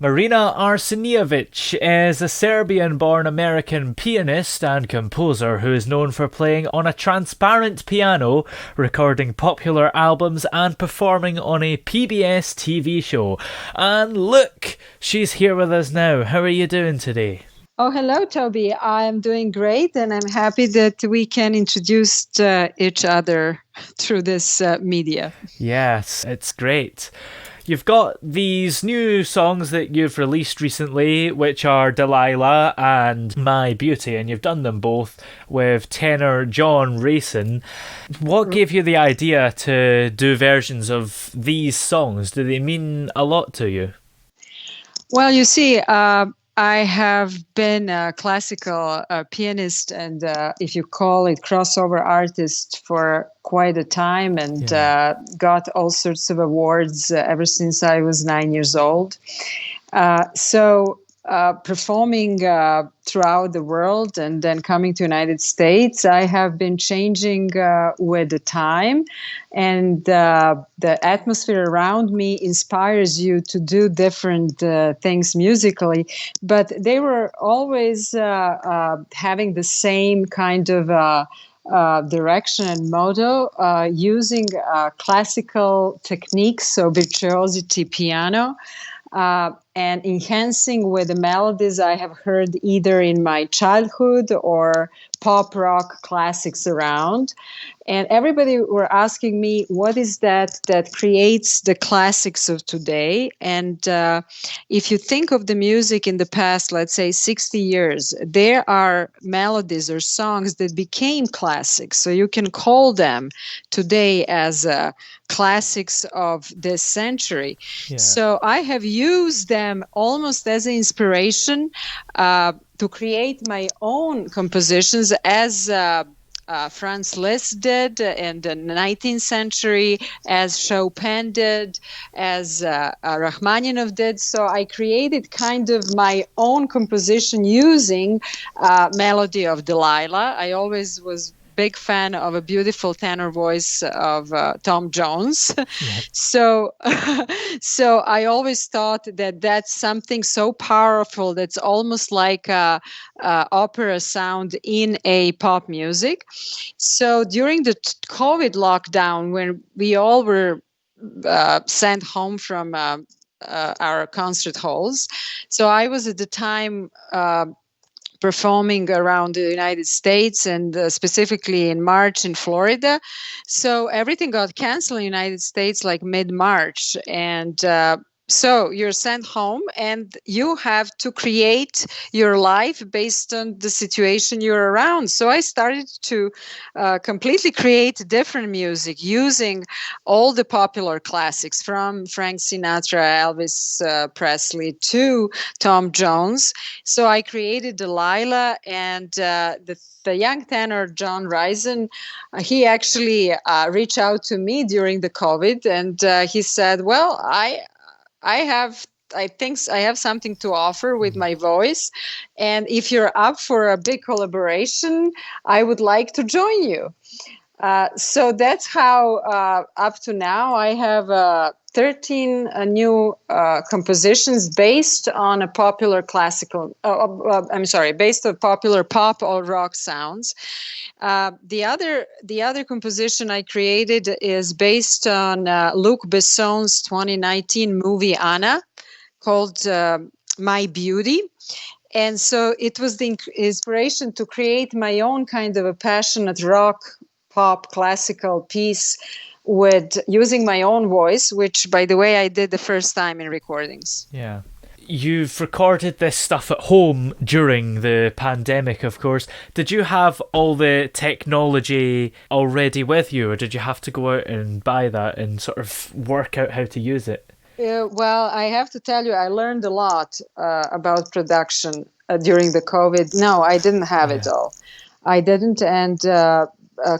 Marina Arsenijevic is a Serbian-born American pianist and composer who is known for playing on a transparent piano, recording popular albums and performing on a PBS TV show. And look, she's here with us now. How are you doing today? Oh, hello, Toby. I'm doing great, and I'm happy that we can introduce each other through this media. Yes, it's great. You've got these new songs that you've released recently, which are Delilah and My Beauty, and you've done them both with tenor John Rayson. What gave you the idea to do versions of these songs? Do they mean a lot to you? Well, you see, I have been a classical pianist and, if you call it, crossover artist for quite a time, and got all sorts of awards ever since I was 9 years old. Performing throughout the world and then coming to United States, I have been changing with the time, and the atmosphere around me inspires you to do different things musically, but they were always having the same kind of direction and motto, using classical techniques, so virtuosity piano, and enhancing with the melodies I have heard either in my childhood or pop rock classics around. And everybody were asking me, what is that creates the classics of today? And if you think of the music in the past, let's say 60 years, there are melodies or songs that became classics. So you can call them today as classics of this century. Yeah. So I have used them almost as an inspiration to create my own compositions, as Franz Liszt did in the 19th century, as Chopin did, as Rachmaninoff did. So I created kind of my own composition using melody of Delilah. I always was big fan of a beautiful tenor voice of Tom Jones. Yeah. So I always thought that that's something so powerful that's almost like a opera sound in a pop music. So during the COVID lockdown, when we all were sent home from our concert halls, so I was at the time performing around the United States, and specifically in March in Florida. So everything got canceled in the United States like mid-March. And so you're sent home and you have to create your life based on the situation you're around. So I started to completely create different music using all the popular classics, from Frank Sinatra, Elvis Presley to Tom Jones. So I created Delilah, and the young tenor John Rayson, he actually reached out to me during the COVID, and he said, well, I think I have something to offer with my voice. And if you're up for a big collaboration, I would like to join you. So that's how up to now I have 13 new compositions based on a popular classical, based on popular pop or rock sounds. The other composition I created is based on Luc Besson's 2019 movie Anna, called My Beauty. And so it was the inspiration to create my own kind of a passionate rock, pop, classical piece with using my own voice, which, by the way, I did the first time in recordings. Yeah. You've recorded this stuff at home during the pandemic, of course. Did you have all the technology already with you, or did you have to go out and buy that and sort of work out how to use it? Well, I have to tell you, I learned a lot about production during the COVID. No, I didn't have it all. I didn't, and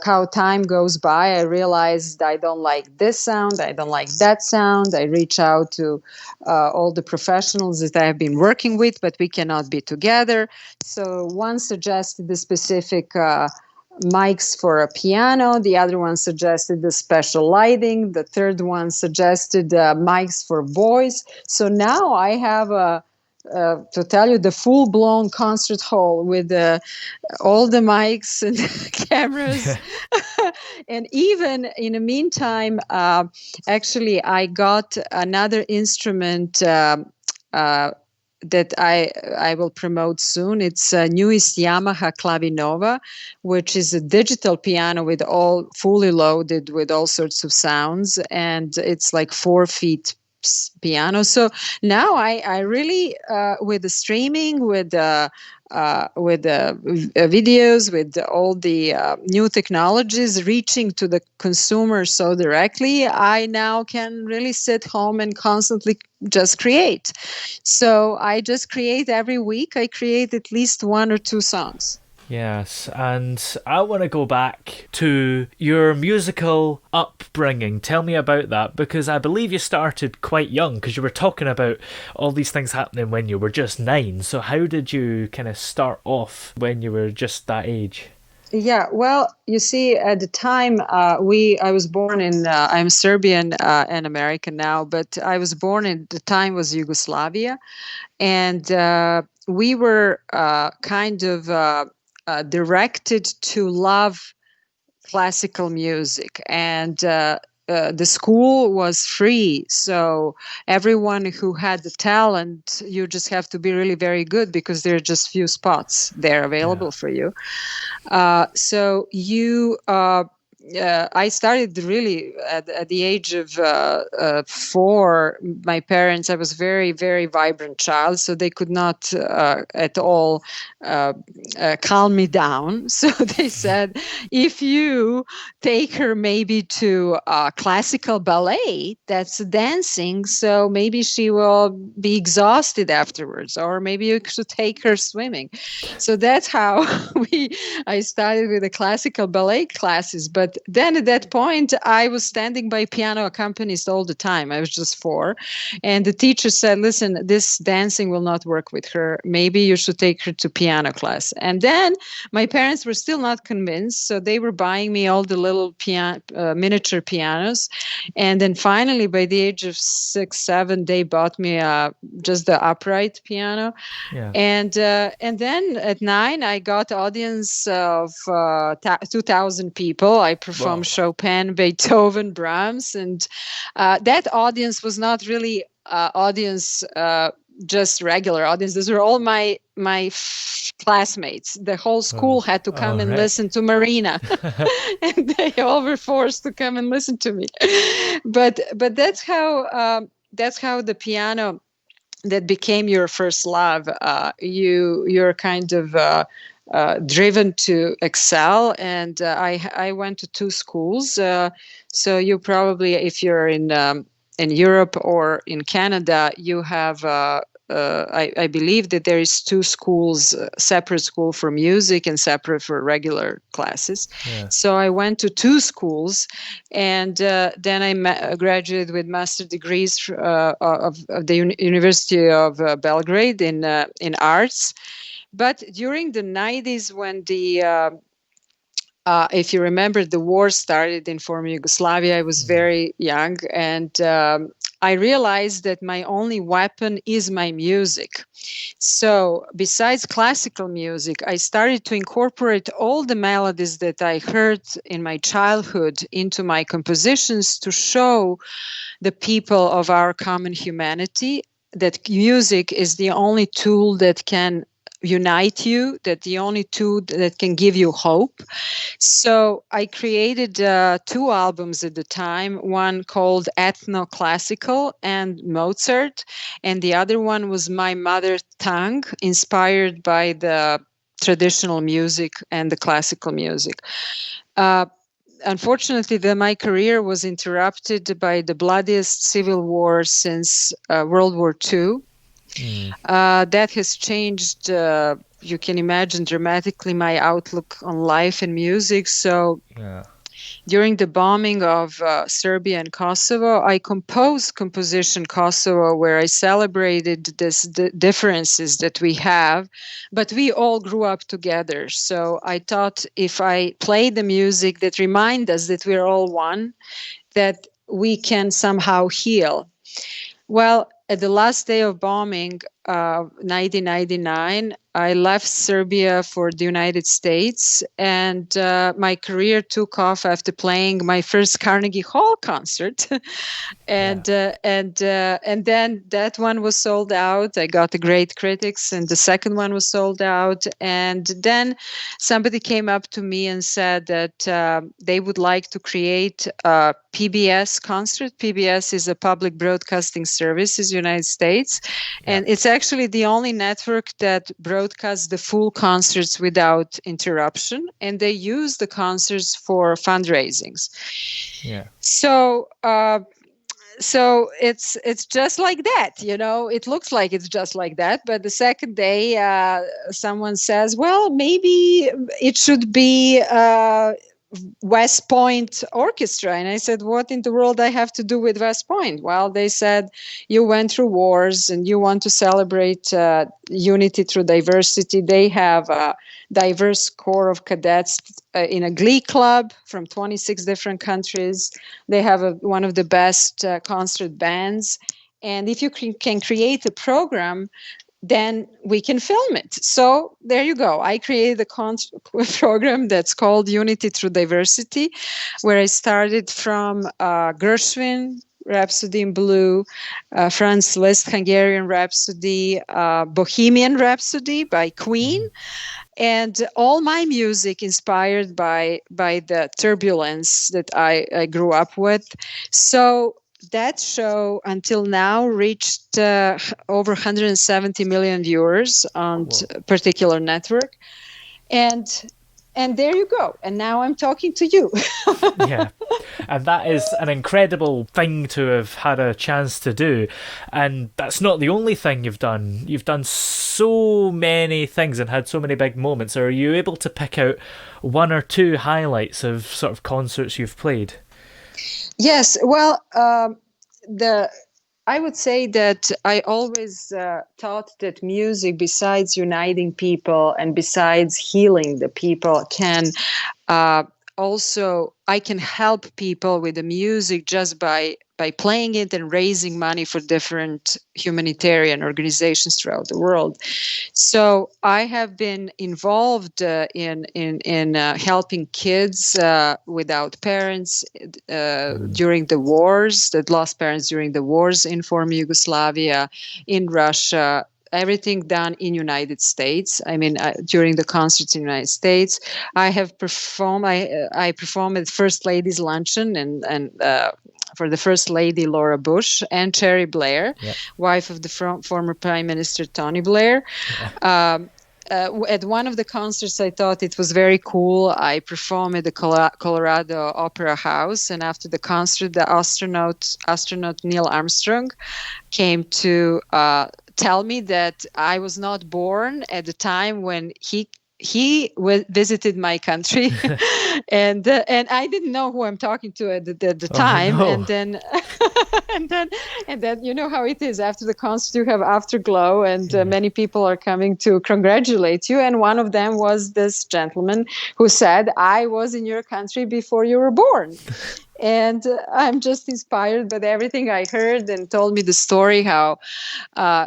how time goes by, I realized I don't like this sound, I don't like that sound. I reach out to all the professionals that I have been working with, but we cannot be together. So one suggested the specific mics for a piano. The other one suggested the special lighting. The third one suggested mics for voice. So now I have to tell you, the full-blown concert hall with all the mics and cameras. And even in the meantime, actually, I got another instrument that I will promote soon. It's a newest Yamaha Clavinova, which is a digital piano with all fully loaded with all sorts of sounds, and it's like 4 feet piano. So now I really with the streaming, with videos, with all the new technologies reaching to the consumer so directly, I now can really sit home and constantly just create. So I just create every week. I create at least 1 or 2 songs. Yes, and I want to go back to your musical upbringing. Tell me about that, because I believe you started quite young, because you were talking about all these things happening when you were just 9. So how did you kind of start off when you were just that age? Yeah, well, you see, at the time, I was born in, I'm Serbian and American now, but I was born in, the time was Yugoslavia, and we were kind of directed to love classical music, and the school was free, so everyone who had the talent, you just have to be really very good because there are just few spots there Yeah. available for you. So you I started really at the age of 4. My parents, I was very, very vibrant child, so they could not at all calm me down. So they said, if you take her maybe to classical ballet, that's dancing, so maybe she will be exhausted afterwards, or maybe you should take her swimming. So that's how I started with the classical ballet classes. But then at that point, I was standing by piano accompanist all the time. I was just 4. And the teacher said, listen, this dancing will not work with her. Maybe you should take her to piano class. And then my parents were still not convinced. So they were buying me all the little miniature pianos. And then finally, by the age of 6, 7, they bought me just the upright piano. Yeah. And then at 9, I got audience of 2,000 people. I performed Chopin, Beethoven, Brahms, and that audience was not really audience, just regular audience. These were all my classmates. The whole school had to come and listen to Marina, and they all were forced to come and listen to me. But that's how the piano that became your first love. You're kind of driven to excel, and I went to 2 schools. So you probably, if you're in Europe or in Canada, you have. I believe that there is 2 schools, separate school for music and separate for regular classes. Yeah. So I went to 2 schools, and then I graduated with master degrees of the University of Belgrade in arts. But during the 90s, when if you remember, the war started in former Yugoslavia, I was very young, and I realized that my only weapon is my music. So besides classical music, I started to incorporate all the melodies that I heard in my childhood into my compositions to show the people of our common humanity that music is the only tool that can unite you, that the only tool that can give you hope. So I created 2 albums at the time, one called Ethno Classical and Mozart, and the other one was My Mother Tongue, inspired by the traditional music and the classical music. Unfortunately, my career was interrupted by the bloodiest civil war since World War II. That has changed, you can imagine, dramatically my outlook on life and music. So during the bombing of Serbia and Kosovo, I composed Composition Kosovo, where I celebrated this differences that we have, but we all grew up together. So I thought if I play the music that remind us that we're all one, that we can somehow heal. Well, at the last day of bombing, 1999, I left Serbia for the United States, and my career took off after playing my first Carnegie Hall concert. Yeah. And then that one was sold out. I got the great critics, and the second one was sold out. And then somebody came up to me and said that they would like to create a PBS concert. PBS is a public broadcasting services, United States, Yeah. and it's actually the only network that broadcasts the full concerts without interruption, and they use the concerts for fundraisings. Yeah. So so it's just like that, it looks like it's just like that, but the second day someone says, well, maybe it should be West Point Orchestra. And I said, what in the world I have to do with West Point? Well, they said, you went through wars and you want to celebrate unity through diversity. They have a diverse corps of cadets in a glee club from 26 different countries. They have one of the best concert bands. And if you can create a program, then we can film it. So there you go. I created a program that's called Unity Through Diversity, where I started from Gershwin, Rhapsody in Blue, Franz Liszt, Hungarian Rhapsody, Bohemian Rhapsody by Queen, and all my music inspired by the turbulence that I grew up with. So that show until now reached over 170 million viewers on particular network, and there you go. And now I'm talking to you. Yeah. And that is an incredible thing to have had a chance to do. And that's not the only thing you've done. You've done so many things and had so many big moments. Are you able to pick out one or two highlights of sort of concerts you've played? Yes. Well, I would say that I always thought that music, besides uniting people and besides healing the people, can also, I can help people with the music just by playing it and raising money for different humanitarian organizations throughout the world. So I have been involved in helping kids without parents during the wars, that lost parents during the wars in former Yugoslavia, in Russia. Everything done in United States. I mean, during the concerts in the United States, I have performed. I performed at First Lady's Luncheon and for the First Lady Laura Bush and Cherry Blair, wife of the former Prime Minister Tony Blair. At one of the concerts, I thought it was very cool. I performed at the Colorado Opera House, and after the concert, the astronaut Neil Armstrong came to tell me that I was not born at the time when he visited my country, and I didn't know who I'm talking to at the time. No. And then and then you know how it is. After the concert, you have afterglow, and many people are coming to congratulate you. And one of them was this gentleman who said, "I was in your country before you were born." And I'm just inspired by everything I heard, and told me the story how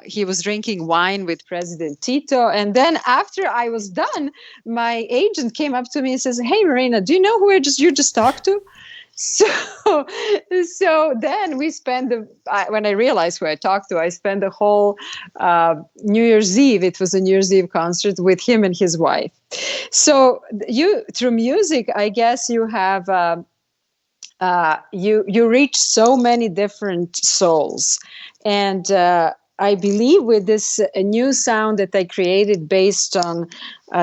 he was drinking wine with President Tito. And then after I was done, my agent came up to me and says, "Hey, Marina, do you know who you just talked to?" So then we spent when I realized who I talked to, I spent the whole New Year's Eve. It was a New Year's Eve concert with him and his wife. So through music, I guess you have you reach so many different souls, and I believe with this new sound that I created based on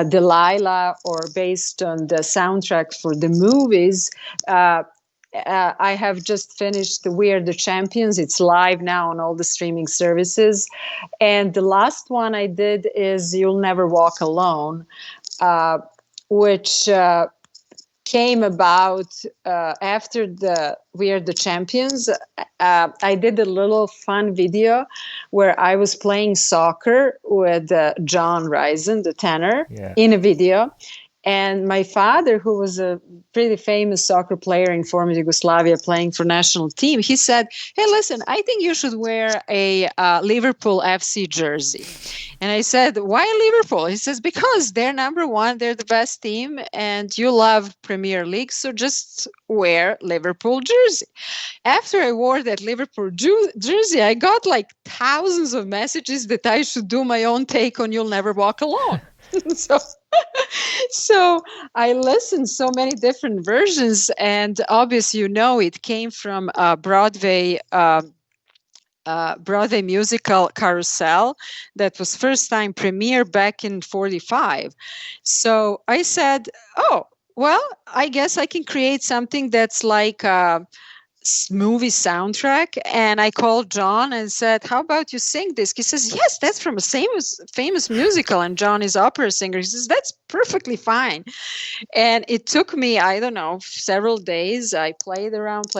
Delilah, or based on the soundtrack for the movies. I have just finished We Are the Champions. It's live now on all the streaming services. And the last one I did is You'll Never Walk Alone, which came about after the We Are the Champions. I did a little fun video where I was playing soccer with John Risen, the tenor, in a video. And my father, who was a pretty famous soccer player in former Yugoslavia playing for national team, he said, hey, listen, I think you should wear a Liverpool FC jersey. And I said, why Liverpool? He says, because they're number one, they're the best team, and you love Premier League, so just wear Liverpool jersey. After I wore that Liverpool jersey, I got like thousands of messages that I should do my own take on You'll Never Walk Alone. So I listened so many different versions, and obviously, it came from Broadway musical Carousel that was first time premiere back in 1945. So I said, oh, well, I guess I can create something that's like movie soundtrack. And I called John and said, how about you sing this? He says, yes, that's from a famous musical, and John is opera singer. He says, that's perfectly fine. And it took me, I don't know, several days. I played around,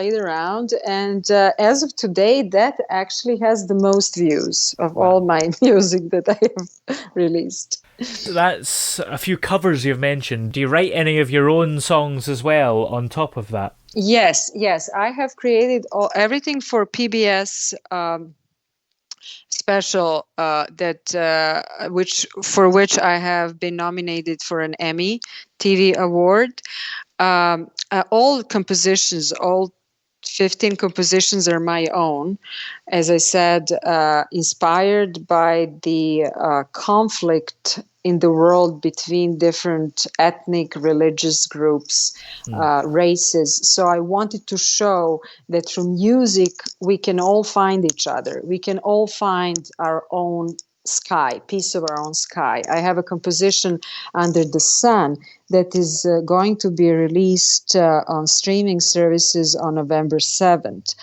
and as of today, that actually has the most views of all my music that I have released. That's a few covers you've mentioned. Do you write any of your own songs as well on top of that? Yes. I have created everything for PBS special which I have been nominated for an Emmy TV award. All compositions, all 15 compositions are my own. As I said, inspired by the conflict in the world between different ethnic, religious groups, races. So I wanted to show that through music, we can all find each other. We can all find our own sky, piece of our own sky. I have a composition, Under the Sun, that is going to be released on streaming services on November 7th.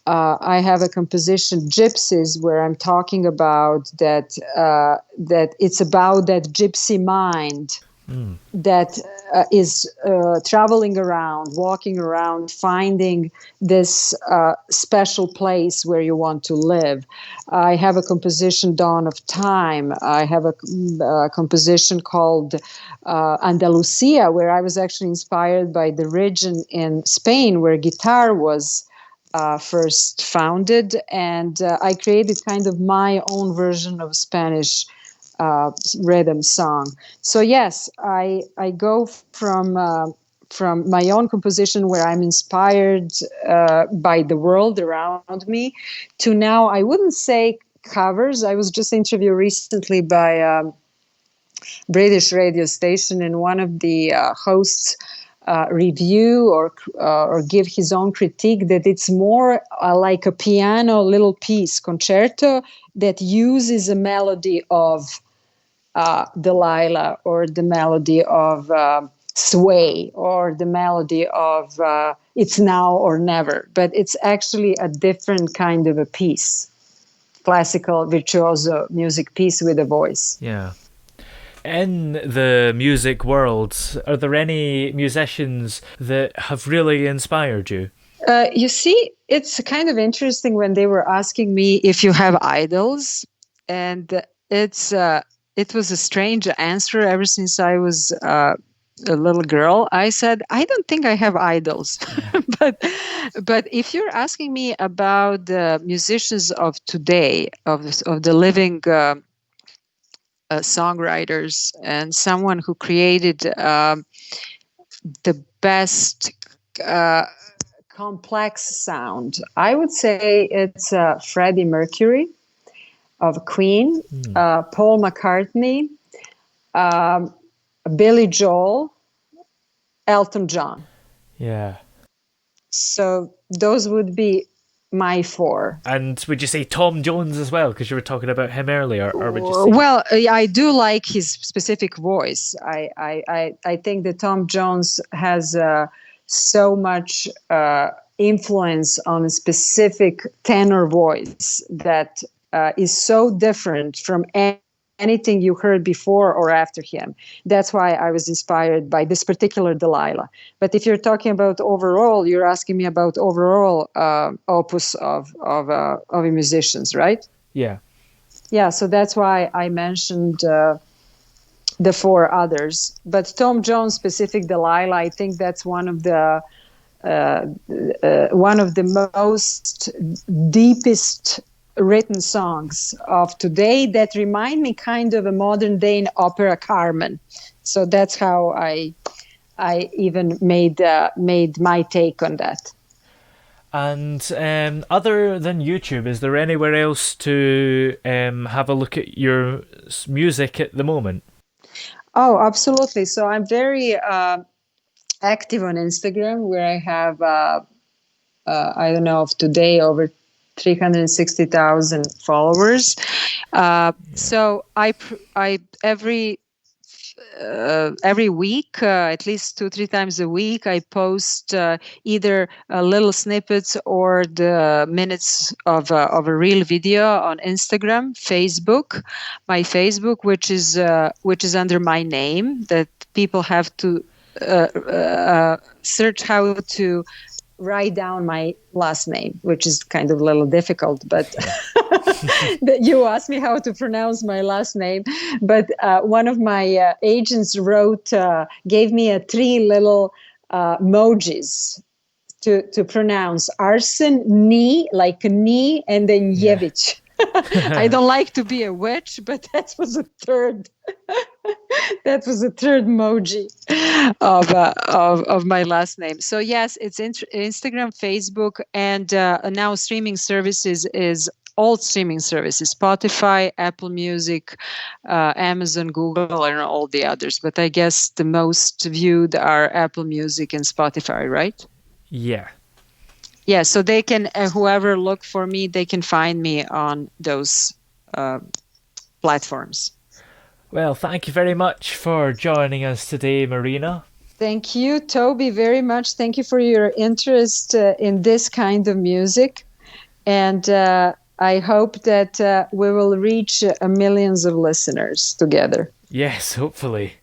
I have a composition, Gypsies, where I'm talking about that it's about that gypsy mind that is traveling around, walking around, finding this special place where you want to live. I have a composition, Dawn of Time. I have a composition called Andalusia, where I was actually inspired by the region in Spain where guitar was first founded, and I created kind of my own version of Spanish rhythm song. So yes, I go from my own composition where I'm inspired by the world around me to now, I wouldn't say covers. I was just interviewed recently by a British radio station, and one of the hosts review or give his own critique that it's more like a piano little piece, concerto, that uses a melody of Delilah, or the melody of Sway, or the melody of It's Now or Never. But it's actually a different kind of a piece, classical virtuoso music piece with a voice. Yeah. In the music world, are there any musicians that have really inspired you? You see, it's kind of interesting when they were asking me if you have idols, and it was a strange answer ever since I was a little girl. I said, I don't think I have idols. but if you're asking me about the musicians of today, of the living songwriters, and someone who created the best complex sound, I would say it's Freddie Mercury of Queen, Paul McCartney, Billy Joel, Elton John. Yeah. So those would be my four. And would you say Tom Jones as well? Because you were talking about him earlier. Or would you say... Well, I do like his specific voice. I think that Tom Jones has so much influence on a specific tenor voice that is so different from any anything you heard before or after him. That's why I was inspired by this particular Delilah. But if you're talking about overall, you're asking me about overall opus of musicians, right? Yeah. Yeah, so that's why I mentioned the four others. But Tom Jones' specific Delilah, I think that's one of the most deepest written songs of today that remind me kind of a modern day opera Carmen. So that's how I even made my take on that. And other than YouTube, is there anywhere else to have a look at your music at the moment? Oh, absolutely. So I'm very active on Instagram, where I have I don't know, of today over 360,000 followers. So I every week, at least 2-3 times a week, I post either little snippets or the minutes of a real video on Instagram, Facebook, my Facebook, which is under my name, that people have to search how to write down my last name, which is kind of a little difficult, but that you asked me how to pronounce my last name. But one of my agents gave me 3 little emojis to pronounce Arsenijevic, like knee, and then Jevic. I don't like to be a witch, but that was a third. That was a third emoji of my last name. So yes, it's Instagram, Facebook, and now streaming services is all streaming services: Spotify, Apple Music, Amazon, Google, and all the others. But I guess the most viewed are Apple Music and Spotify, right? Yeah. Yeah, so they can, whoever look for me, they can find me on those platforms. Well, thank you very much for joining us today, Marina. Thank you, Toby, very much. Thank you for your interest in this kind of music. And I hope that we will reach millions of listeners together. Yes, hopefully.